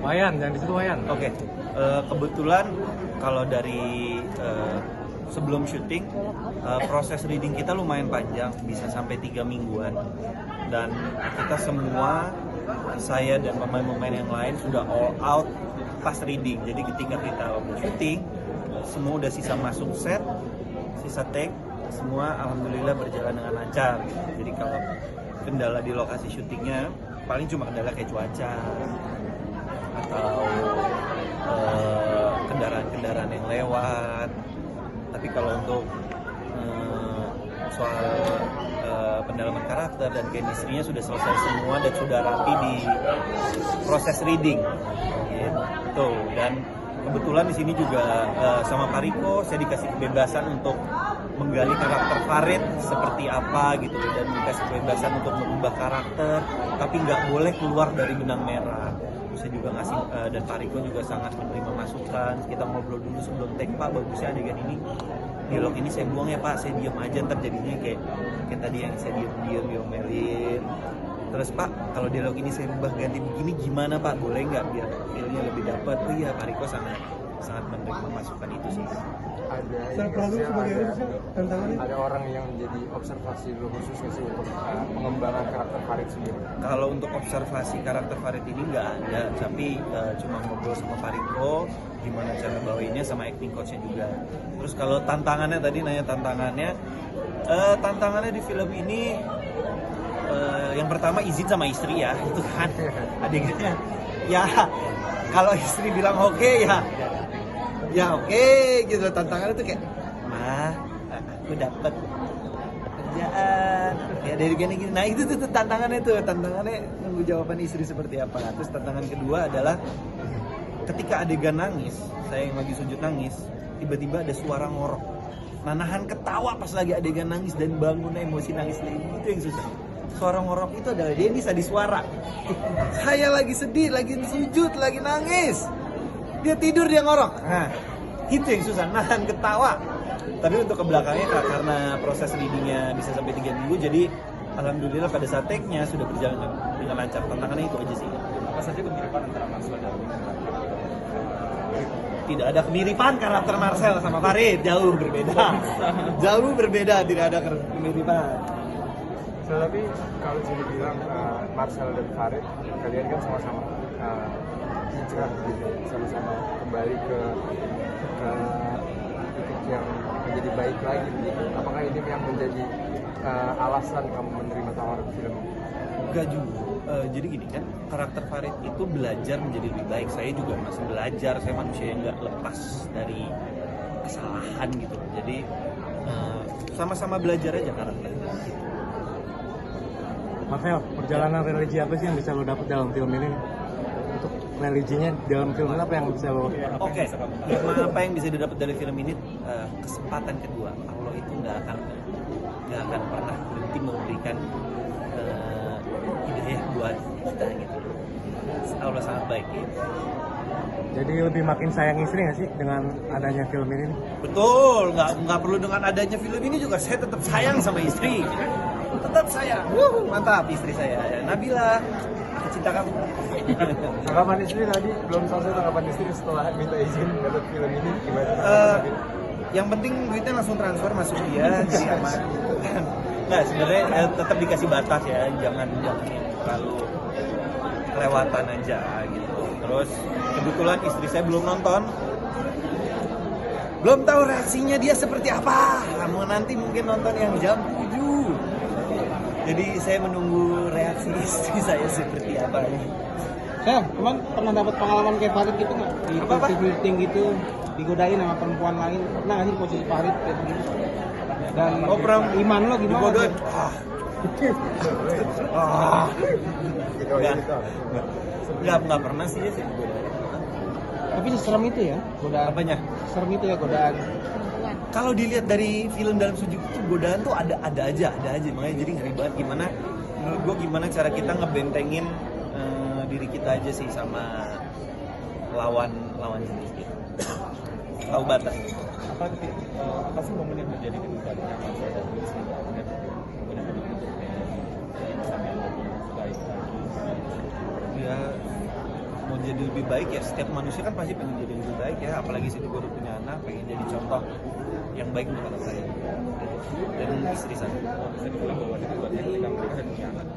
Wayan, yang di situ Wayan. Oke, kebetulan kalau dari sebelum syuting proses reading kita lumayan panjang, bisa sampai 3 mingguan, dan kita semua, saya dan pemain-pemain yang lain sudah all out pas reading. Jadi ketika kita syuting, semua udah sisa masuk set, sisa take, semua alhamdulillah berjalan dengan lancar. Jadi kalau kendala di lokasi syutingnya paling cuma kendala kayak cuaca atau kendaraan-kendaraan yang lewat. Tapi kalau untuk soal pendalaman karakter dan chemistry-nya sudah selesai semua dan sudah rapi di proses reading gitu. Dan kebetulan di sini juga sama Pak Riko saya dikasih kebebasan untuk menggali karakter Farid seperti apa gitu, dan dikasih kebebasan untuk mengubah karakter tapi nggak boleh keluar dari benang merah. Saya juga ngasih dan Pak Riko juga sangat menerima masukan. Kita ngobrol dulu sebelum take, Pak bagusnya adegan ini, dialog ini saya buang ya Pak, saya diam aja, ntar jadinya kayak tadi yang saya diam diomelin. Terus Pak, kalau dialog ini saya ubah ganti begini gimana Pak, boleh nggak biar feelnya lebih dapat? Oh iya, Pak Riko sangat menerima masukan itu sih. Ada orang yang menjadi observasi dulu khusus nggak sih untuk pengembangan karakter Farid sendiri? Kalau untuk observasi karakter Farid ini nggak ada, tapi cuma ngobrol sama Pak Riko gimana cara bawainnya sama acting coachnya juga. Terus kalau tantangannya tadi nanya tantangannya di film ini yang pertama izin sama istri ya, itu kan adegannya ya kalau istri bilang oke ya oke gitu. Tantangannya tuh kayak mah aku dapet kerjaan ya dari gini. Nah itu tuh tantangannya nunggu jawaban istri seperti apa. Terus tantangan kedua adalah ketika adegan nangis, saya yang lagi sujud nangis, tiba-tiba ada suara ngorok. Nah, nahan ketawa pas lagi adegan nangis dan bangun emosi nangis lagi, itu yang susah. Suara ngorok itu adalah dia ini sadis suara. Saya lagi sedih, lagi sujud, lagi nangis, dia tidur, dia ngorok. Nah itu yang susah, nahan ketawa. Tapi untuk kebelakangnya karena proses readingnya bisa sampai 3 minggu, jadi alhamdulillah pada saat take-nya sudah berjalan dengan lancar. Tantangannya itu aja sih. Apa saja kemiripan antara Marcel dan Tidak ada kemiripan karakter Marcel sama Farid, jauh berbeda, tidak ada kemiripan. Tapi kalau jadi bilang Marcel dan Farid, kalian kan sama-sama hijrah gitu, sama-sama kembali ke titik yang menjadi baik lagi gitu. Apakah ini yang menjadi alasan kamu menerima tawaran film ini? Enggak juga. Jadi gini kan, karakter Farid itu belajar menjadi lebih baik. Saya juga masih belajar, saya manusia yang nggak lepas dari kesalahan gitu. Jadi sama-sama belajar aja karakternya. Marcel, perjalanan religi apa sih yang bisa lo dapet dalam film ini? Untuk religinya dalam film ini apa yang bisa lo? Oke, apa yang bisa didapat dari film ini? Kesempatan kedua. Allah itu nggak akan pernah berhenti memberikan hidayah buat kita gitu. Allah sangat baik gitu. Jadi lebih makin sayang istri nggak sih dengan adanya film ini? Betul, nggak perlu dengan adanya film ini juga saya tetap sayang sama istri. Tetap sayang. Mantap istri saya. Nabila, aku cinta kamu. Tanggapan istri tadi belum selesai, tanggapan istri setelah minta izin dapat film ini gimana? Yang penting duitnya langsung transfer masuk dia, jadi aman. Nggak, sebenarnya tetap dikasih batas ya, jangan yang terlalu kelewatan aja gitu. Terus kebetulan istri saya belum nonton, belum tahu reaksinya dia seperti apa. Kamu nanti mungkin nonton yang jam 7. Jadi saya menunggu reaksi istri saya seperti apa nih. Cuman pernah dapat pengalaman kayak Farid gitu nggak? Di posisi meeting gitu, digodain sama perempuan lain. Pernah nggak sih di posisi Farid kayak gitu? Dan iman lo gimana? Digodain. Nggak pernah sih ya digodain. Tapi seserem itu ya godaan. Apanya? Serem itu ya godaan. Kalau dilihat dari film dalam sujud itu godaan tuh ada aja. Makanya jadi ngeri banget menurut gue gimana cara kita ngebentengin diri kita aja sih sama lawan jenis gitu. Tahu batas. Apa sih momen yang terjadi ketika Marcel dan istri kemudian Ya mau jadi lebih baik ya, setiap manusia kan pasti pengen jadi lebih baik ya, apalagi saya juga udah punya anak, pengen jadi contoh yang baik untuk anak saya dan istri saya. Bisa dibilang bahwa dibuatnya ketika menikah dan punya anak.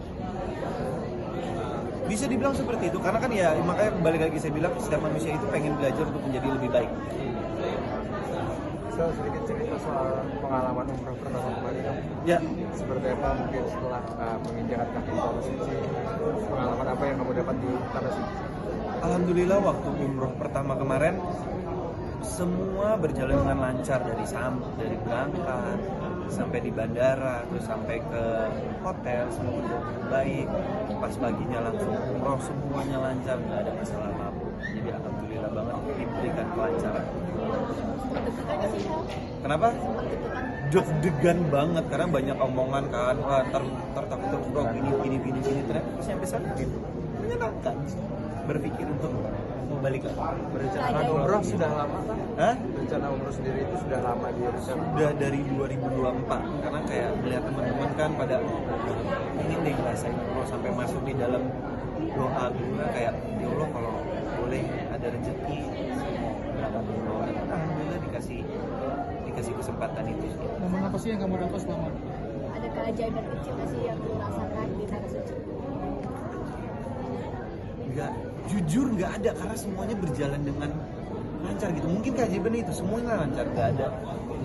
Bisa dibilang seperti itu, karena kan ya makanya balik lagi saya bilang setiap manusia itu pengen belajar untuk menjadi lebih baik. So, sedikit cerita soal pengalaman umroh pertama kemarin dong. Ya, Seperti apa mungkin setelah menginjakan kaki di Tanah Suci, pengalaman apa yang kamu dapat di Tanah Suci? alhamdulillah waktu umroh pertama kemarin semua berjalan dengan lancar, dari berangkat sampai di bandara, terus sampai ke hotel semua berjalan dengan baik. Pas paginya langsung umroh semuanya lancar, nggak ada masalah apapun. Jadi alhamdulillah banget diberikan kelancaran. Kenapa? Deg-degan banget karena banyak omongan kan, wah ntar takut umroh gini ternyata pas sampai sana gitu menyenangkan, berpikir untuk mau balik lagi. Rencana umroh sudah lama kan? Hah? Rencana umroh sendiri itu sudah lama di rencana. Udah dari 2024 karena kayak melihat teman-teman kan pada ingin deh ngerasain umroh sampai masuk di dalam doa gue kayak ya Allah kalau boleh ada rezeki berangkat umroh. Dan alhamdulillah dikasih kesempatan itu sih. Momen apa sih yang kamu dapat selama? Ada keajaiban kecil nggak sih yang lu rasakan di Tanah Suci? Jujur nggak ada karena semuanya berjalan dengan lancar gitu. Mungkin keajaiban itu semuanya lancar, nggak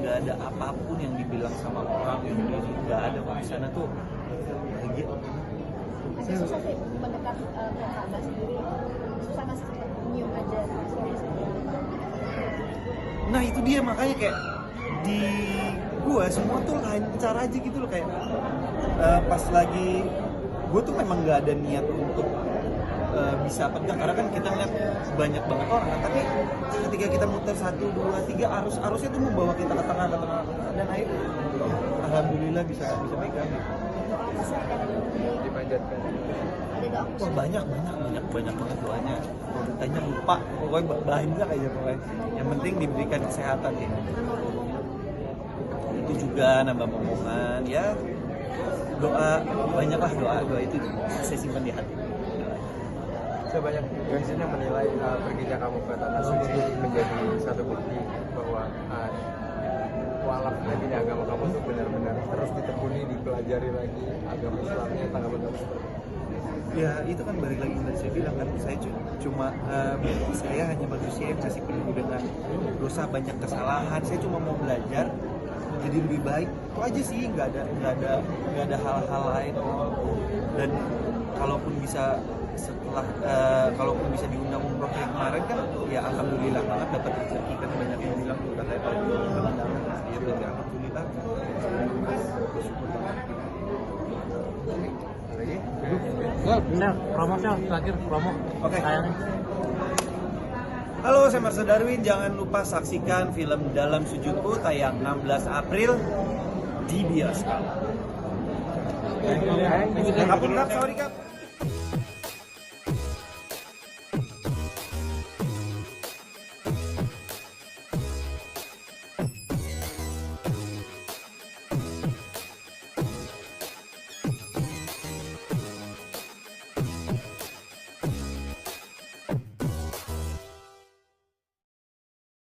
ada apapun yang dibilang sama orang yang nggak ada kok di sana tuh bahagia. Agak susah sih mendekat ke Ka'bah sendiri. Susah nggak sih nyium aja suami sendiri? Nah itu dia makanya kayak di gua semua tuh lancar aja gitu loh kayak pas lagi gua tuh memang nggak ada niat untuk bisa pegang karena kan kita ngeliat banyak banget orang kan, tapi ketika kita muter 1, 2, 3 arusnya tuh membawa kita ke tengah dan akhirnya alhamdulillah bisa pegang gitu. Dipanjatkan. Ada doa Wah khusus? banyak banget doanya. Kalau ditanya lupa, pokoknya banyak aja pokoknya. Yang penting diberikan kesehatan ya. Itu juga nambah momongan ya. Banyaklah doa itu saya simpan di hati. Sebanyak netizen yang menilai perginya kamu ke Tanah Suci menjadi satu bukti bahwa walaf lagi di agama kamu itu benar-benar terus ditekuni, dipelajari lagi agama Islamnya, tanggapan kamu seperti apa? Ya itu kan balik lagi yang saya bilang kan saya hanya manusia yang masih penuh dengan dosa, banyak kesalahan. Saya cuma mau belajar jadi lebih baik. Itu aja sih, nggak ada hal-hal lain. Dan kalaupun bisa diundang umroh kayak kemarin kan ya alhamdulillah banget dapat rezeki kan, banyak yang bilang tuh katanya kalau diundang ya alhamdulillah bersyukur banget. Lagi? Sel, promo Sel, terakhir promo. Oke. Sayang. Halo, saya Marcel Darwin. Jangan lupa saksikan film Dalam Sujudku tayang 16 April di bioskop. Kapun kap, sorry kap.